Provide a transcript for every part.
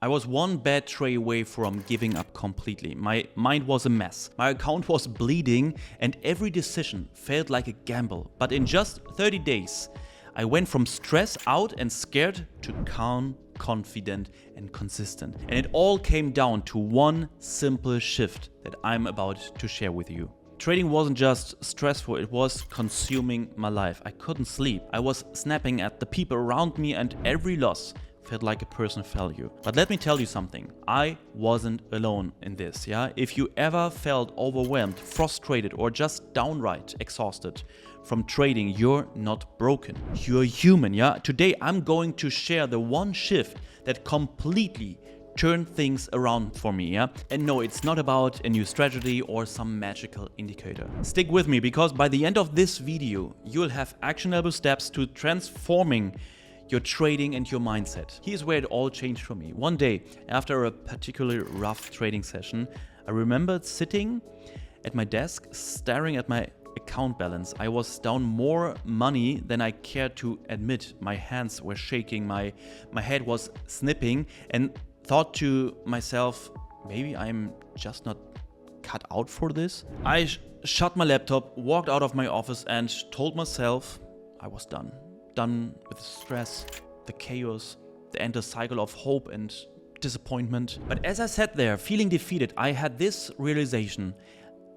I was one bad trade away from giving up completely. My mind was a mess. My account was bleeding and every decision felt like a gamble. But in just 30 days, I went from stress out and scared to calm, confident and consistent. And it all came down to one simple shift that I'm about to share with you. Trading wasn't just stressful, it was consuming my life. I couldn't sleep. I was snapping at the people around me and every loss felt like a personal failure. But let me tell you something, I wasn't alone in this, yeah? If you ever felt overwhelmed, frustrated or just downright exhausted from trading, you're not broken. You're human, yeah? Today I'm going to share the one shift that completely turned things around for me, yeah? And no, it's not about a new strategy or some magical indicator. Stick with me because by the end of this video, you'll have actionable steps to transforming your trading and your mindset. Here's where it all changed for me. One day, after a particularly rough trading session, I remembered sitting at my desk, staring at my account balance. I was down more money than I cared to admit. My hands were shaking, my head was snipping, and thought to myself, maybe I'm just not cut out for this. I shut my laptop, walked out of my office and told myself I was done. Done with the stress, the chaos, the endless cycle of hope and disappointment. But as I sat there feeling defeated, I had this realization.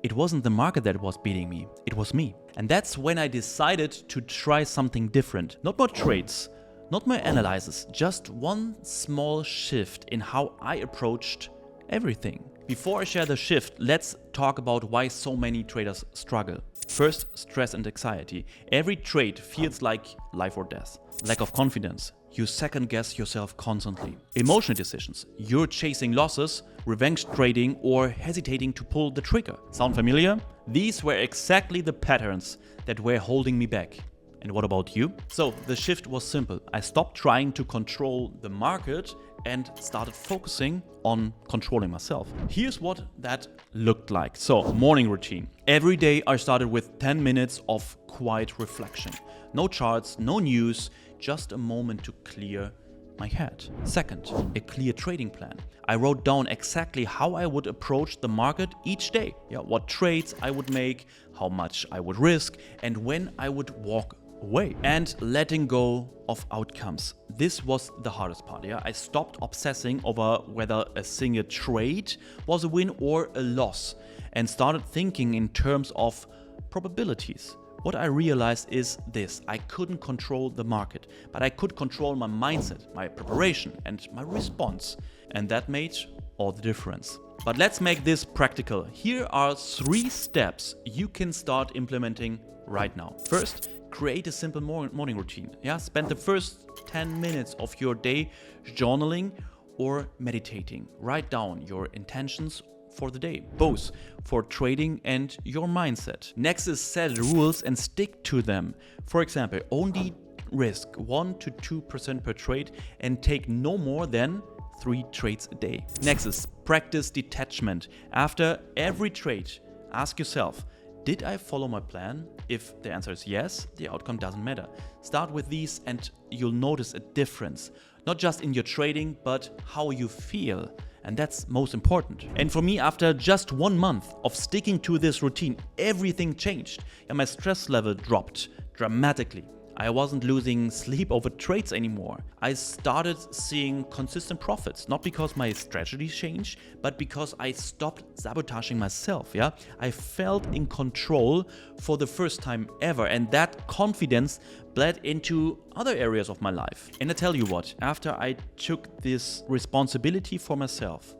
It wasn't the market that was beating me, it was me. And that's when I decided to try something different. Not more trades, not more analysis, just one small shift in how I approached everything. Before I share the shift, let's talk about why so many traders struggle. First, stress and anxiety. Every trade feels like life or death. Lack of confidence. You second guess yourself constantly. Emotional decisions. You're chasing losses, revenge trading, or hesitating to pull the trigger. Sound familiar? These were exactly the patterns that were holding me back. And what about you? So the shift was simple. I stopped trying to control the market and started focusing on controlling myself. Here's what that looked like. So, morning routine. Every day I started with 10 minutes of quiet reflection. No charts, no news, just a moment to clear my head. Second, a clear trading plan. I wrote down exactly how I would approach the market each day. Yeah, what trades I would make, how much I would risk, and when I would walk away. And letting go of outcomes. This was the hardest part, yeah? I stopped obsessing over whether a single trade was a win or a loss and started thinking in terms of probabilities. What I realized is this: I couldn't control the market, but I could control my mindset, my preparation and my response. And that made all the difference. But let's make this practical. Here are 3 steps you can start implementing right now. First, create a simple morning routine. Yeah, spend the first 10 minutes of your day journaling or meditating. Write down your intentions for the day, both for trading and your mindset. Next is set rules and stick to them. For example, only risk 1 to 2% per trade and take no more than 3 trades a day. Next is practice detachment. After every trade, ask yourself, did I follow my plan? If the answer is yes, the outcome doesn't matter. Start with these and you'll notice a difference, not just in your trading, but how you feel. And that's most important. And for me, after just 1 month of sticking to this routine, everything changed and my stress level dropped dramatically. I wasn't losing sleep over trades anymore. I started seeing consistent profits, not because my strategy changed, but because I stopped sabotaging myself, yeah? I felt in control for the first time ever, and that confidence bled into other areas of my life. And I tell you what, after I took this responsibility for myself,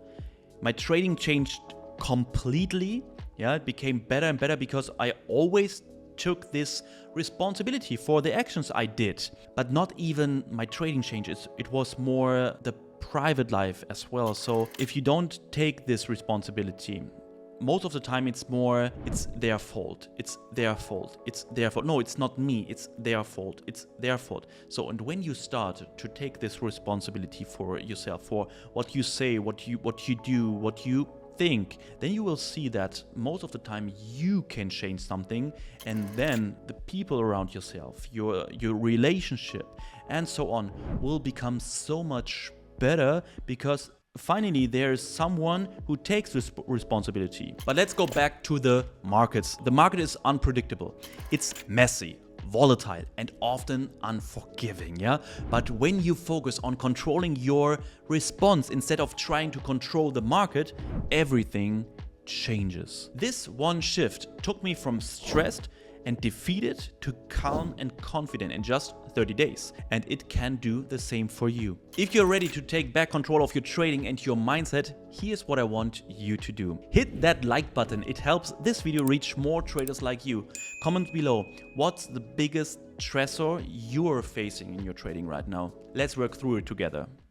my trading changed completely, yeah? It became better and better because I always took this responsibility for the actions I did, but not even my trading changes. It was more the private life as well. So if you don't take this responsibility, most of the time it's their fault. It's their fault. It's their fault. No, it's not me. It's their fault. It's their fault. So, and when you start to take this responsibility for yourself, for what you say, what you do, what you think, then you will see that most of the time you can change something, and then the people around yourself, your relationship and so on will become so much better because finally there's someone who takes responsibility. But let's go back to the markets. The market is unpredictable. It's messy, volatile, and often unforgiving, yeah? But when you focus on controlling your response instead of trying to control the market, everything changes. This one shift took me from stressed and defeated to calm and confident in just 30 days. And it can do the same for you. If you're ready to take back control of your trading and your mindset, here's what I want you to do. Hit that like button. It helps this video reach more traders like you. Comment below, what's the biggest stressor you're facing in your trading right now? Let's work through it together.